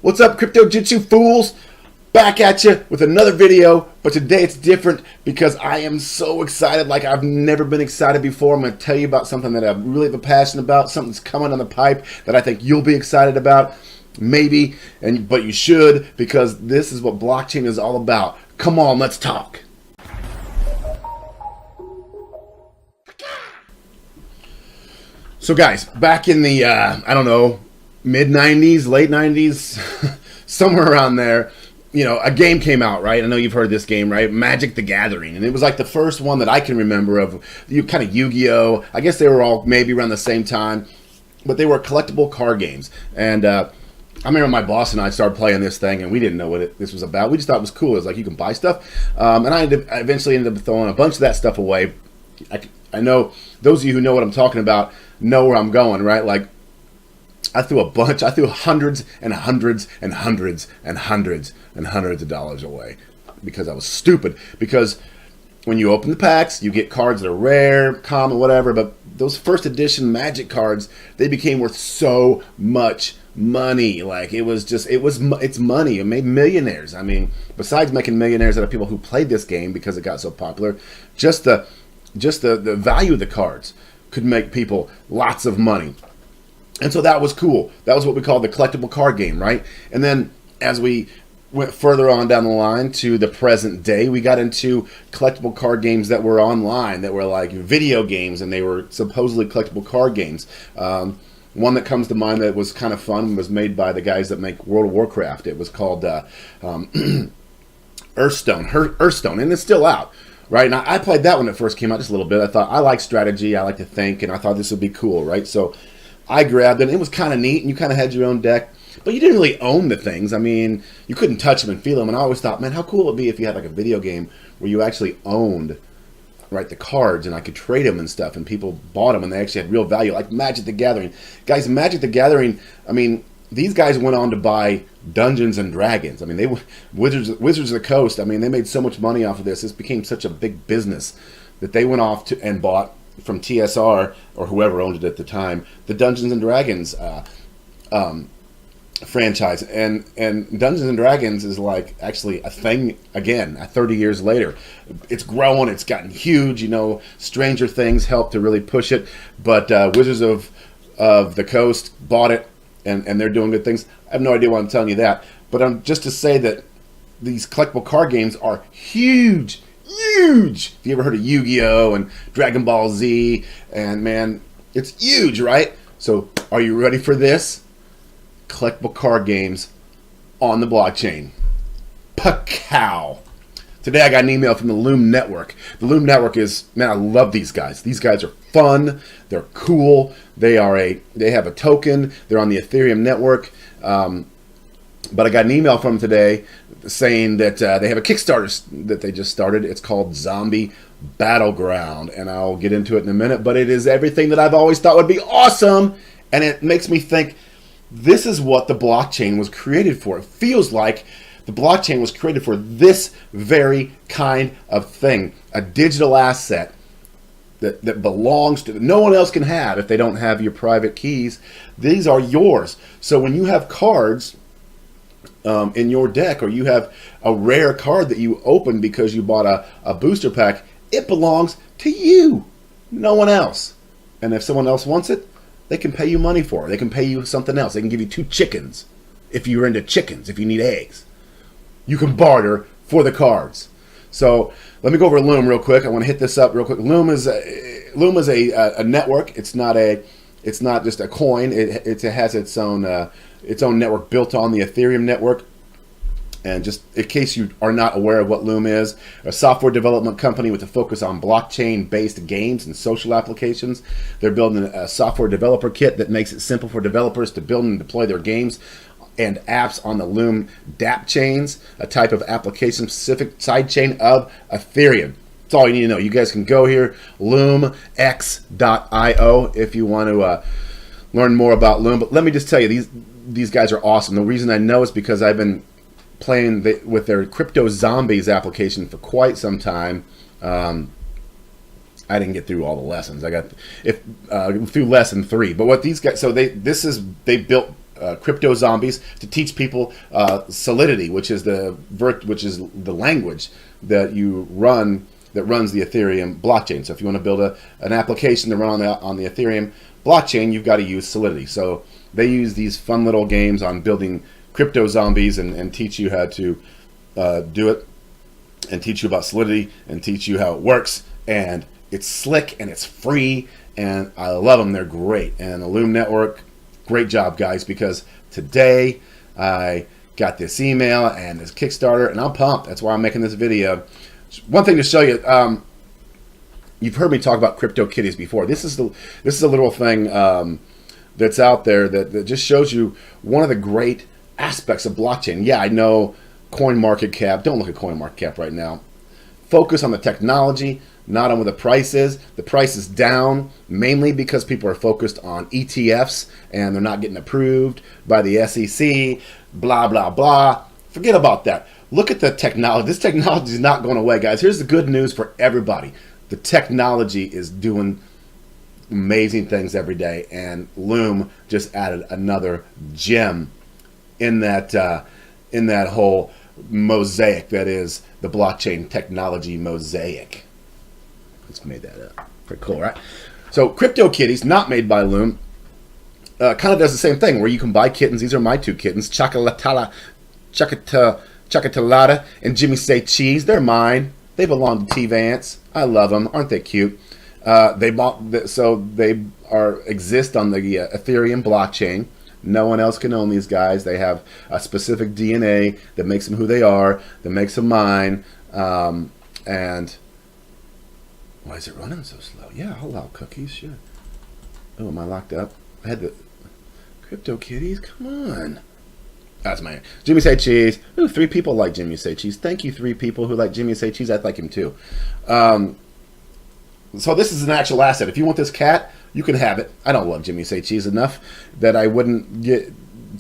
What's up, Crypto Jitsu fools? Back at you with another video, but today it's different because I am so excited like I've never been excited before. I'm going to tell you about something that I really have a passion about, something that's coming on the pipe that I think you'll be excited about. Maybe, but you should, because this is what blockchain is all about. Come on, let's talk. So guys, back in the, I don't know, mid-90s, late 90s, somewhere around there, you know, a game came out, right? I know you've heard this game, right? Magic the Gathering. And it was like the first one that I can remember of kind of Yu-Gi-Oh! I guess they were all maybe around the same time, but they were collectible card games. And I remember my boss and I started playing this thing, and we didn't know what this was about. We just thought it was cool. It was like you can buy stuff. And I eventually ended up throwing a bunch of that stuff away. I know those of you who know what I'm talking about know where I'm going, right? Like, I threw hundreds and hundreds and hundreds and hundreds and hundreds of dollars away because I was stupid. Because when you open the packs, you get cards that are rare, common, whatever, but those first edition Magic cards, they became worth so much money. Like, it's money. It made millionaires. I mean, besides making millionaires out of people who played this game because it got so popular, just the value of the cards could make people lots of money. And so that was cool. That was what we called the collectible card game, right? And then as we went further on down the line to the present day, we got into collectible card games that were online, that were like video games, and they were supposedly collectible card games. One that comes to mind that was kind of fun was made by the guys that make World of Warcraft. It was called Hearthstone, and it's still out. Right, and I played that when it first came out just a little bit. I thought, I like strategy, I like to think, and I thought this would be cool, right? So I grabbed it, and it was kind of neat, and you kind of had your own deck, but you didn't really own the things. I mean, you couldn't touch them and feel them, and I always thought, man, how cool it would be if you had like a video game where you actually owned, right, the cards, and I could trade them and stuff, and people bought them, and they actually had real value, like Magic the Gathering. Guys, Magic the Gathering, I mean, these guys went on to buy Dungeons and Dragons. I mean, Wizards of the Coast. I mean, they made so much money off of this. This became such a big business that they went off to and bought from TSR or whoever owned it at the time the Dungeons and Dragons franchise. And Dungeons and Dragons is like actually a thing again. 30 years later, it's grown. It's gotten huge. You know, Stranger Things helped to really push it, but Wizards of the Coast bought it. And they're doing good things. I have no idea why I'm telling you that. But just to say that these collectible card games are huge. Huge! If you ever heard of Yu-Gi-Oh! And Dragon Ball Z, and man, it's huge, right? So, are you ready for this? Collectible card games on the blockchain. Pacow! Today I got an email from the Loom Network. The Loom Network is, man, I love these guys. These guys are fun. They're cool. They have a token. They're on the Ethereum network. But I got an email from them today saying that they have a Kickstarter that they just started. It's called Zombie Battleground, and I'll get into it in a minute. But it is everything that I've always thought would be awesome, and it makes me think this is what the blockchain was created for. It feels like the blockchain was created for this very kind of thing, a digital asset that belongs to, no one else can have if they don't have your private keys. These are yours. So when you have cards in your deck, or you have a rare card that you open because you bought a booster pack, it belongs to you, no one else. And if someone else wants it, they can pay you money for it. They can pay you something else. They can give you 2 chickens if you're into chickens, if you need eggs. You can barter for the cards. So let me go over Loom real quick. I want to hit this up real quick. Loom is a network. It's not just a coin. It has its own network built on the Ethereum network. And just in case you are not aware of what Loom is, a software development company with a focus on blockchain-based games and social applications. They're building a software developer kit that makes it simple for developers to build and deploy their games and apps on the Loom dApp chains, a type of application-specific sidechain of Ethereum. That's all you need to know. You guys can go here, loomx.io, if you want to learn more about Loom. But let me just tell you, these guys are awesome. The reason I know is because I've been playing with their Crypto Zombies application for quite some time. I didn't get through all the lessons. I got through lesson 3. But what these guys, so they built crypto zombies to teach people Solidity, which is the language that you run that runs the Ethereum blockchain. So if you want to build an application to run on the Ethereum blockchain, you've got to use Solidity. So they use these fun little games on building crypto zombies and teach you how to do it, and teach you about Solidity and teach you how it works. And it's slick and it's free, and I love them. They're great. And the Loom Network, great job, guys, because today I got this email and this Kickstarter, and I'm pumped. That's why I'm making this video. One thing to show you, you've heard me talk about crypto kitties before. This is a little thing that's out there that just shows you one of the great aspects of blockchain. Yeah, I know CoinMarketCap. Don't look at CoinMarketCap right now. Focus on the technology, not on what the price is. The price is down mainly because people are focused on ETFs and they're not getting approved by the SEC, blah, blah, blah. Forget about that. Look at the technology. This technology is not going away, guys. Here's the good news for everybody. The technology is doing amazing things every day, and Loom just added another gem in that whole mosaic that is the blockchain technology mosaic. Just made that up. Pretty cool, right? So CryptoKitties, not made by Loom, kind of does the same thing where you can buy kittens. These are my two kittens, Chocolatata and Jimmy Say Cheese. They're mine. They belong to T-Vance. I love them. Aren't they cute? They exist on the Ethereum blockchain. No one else can own these guys. They have a specific DNA that makes them who they are, that makes them mine. And why is it running so slow? Yeah, I'll allow cookies, sure. Oh, am I locked up? I had the CryptoKitties. Come on. That's my Jimmy Say Cheese. Ooh, 3 people like Jimmy Say Cheese. Thank you, 3 people who like Jimmy Say Cheese. I like him too. So this is an actual asset. If you want this cat, you can have it. I don't love Jimmy Say Cheese enough that I wouldn't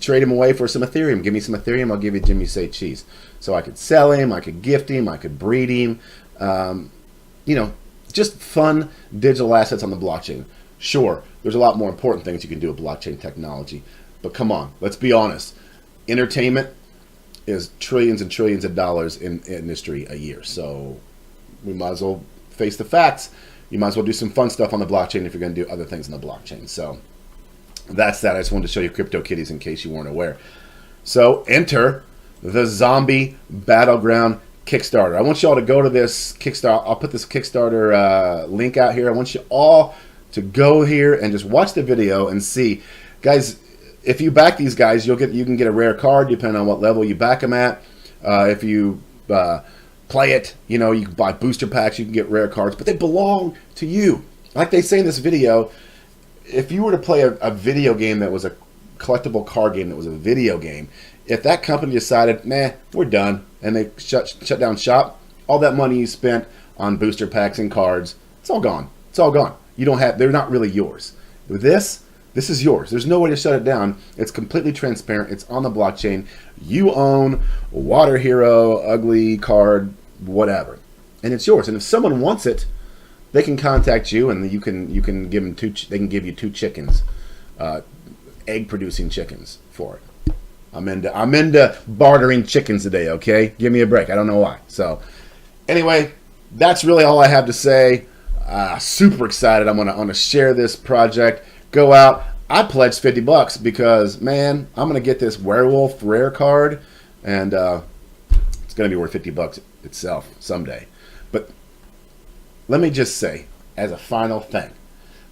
trade him away for some Ethereum. Give me some Ethereum, I'll give you Jimmy Say Cheese. So I could sell him, I could gift him, I could breed him. You know, just fun digital assets on the blockchain. Sure, there's a lot more important things you can do with blockchain technology. But come on, let's be honest. Entertainment is trillions and trillions of dollars in industry a year. So we might as well face the facts. You might as well do some fun stuff on the blockchain if you're going to do other things on the blockchain. So that's that. I just wanted to show you CryptoKitties in case you weren't aware. So enter the Zombie Battleground Kickstarter. I want you all to go to this Kickstarter. I'll put this Kickstarter link out here. I want you all to go here and just watch the video and see. Guys, if you back these guys, you can get a rare card depending on what level you back them at. If you play it, you know, you can buy booster packs, you can get rare cards, but they belong to you. Like they say in this video, if you were to play a video game that was a collectible card game that was a video game, if that company decided, nah, we're done, and they shut down shop, all that money you spent on booster packs and cards, it's all gone. It's all gone. You don't have, they're not really yours. With this is yours. There's no way to shut it down. It's completely transparent. It's on the blockchain. You own Water Hero, Ugly Card, whatever, and it's yours. And if someone wants it, they can contact you, and you can give them they can give you 2 chickens, egg producing chickens for it. I'm into bartering chickens today. Okay, give me a break. I don't know why. So anyway, that's really all I have to say. Super excited. I'm gonna share this project. Go out. I pledged $50 because, man, I'm gonna get this werewolf rare card, and it's gonna be worth $50 itself someday. But let me just say, as a final thing,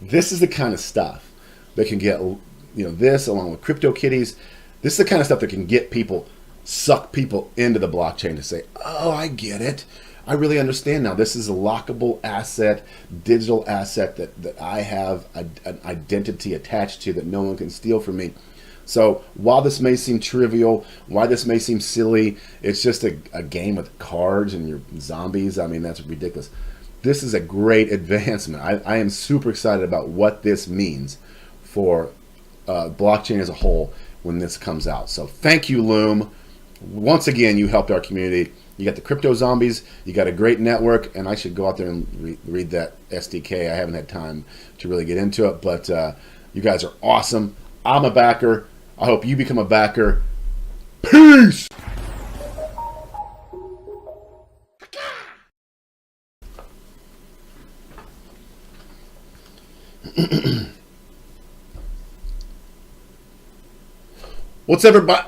this is the kind of stuff that can get, you know, this along with CryptoKitties. This is the kind of stuff that can get people, suck people into the blockchain to say, oh, I get it. I really understand now. This is a lockable asset, digital asset that I have an identity attached to that no one can steal from me. So while this may seem trivial, why this may seem silly, it's just a game with cards and your zombies. I mean, that's ridiculous. This is a great advancement. I am super excited about what this means for blockchain as a whole when this comes out. So thank you, Loom. Once again, you helped our community. You got the crypto zombies. You got a great network, and I should go out there and read that SDK. I haven't had time to really get into it, but you guys are awesome. I'm a backer. I hope you become a backer. Peace! What's everybody?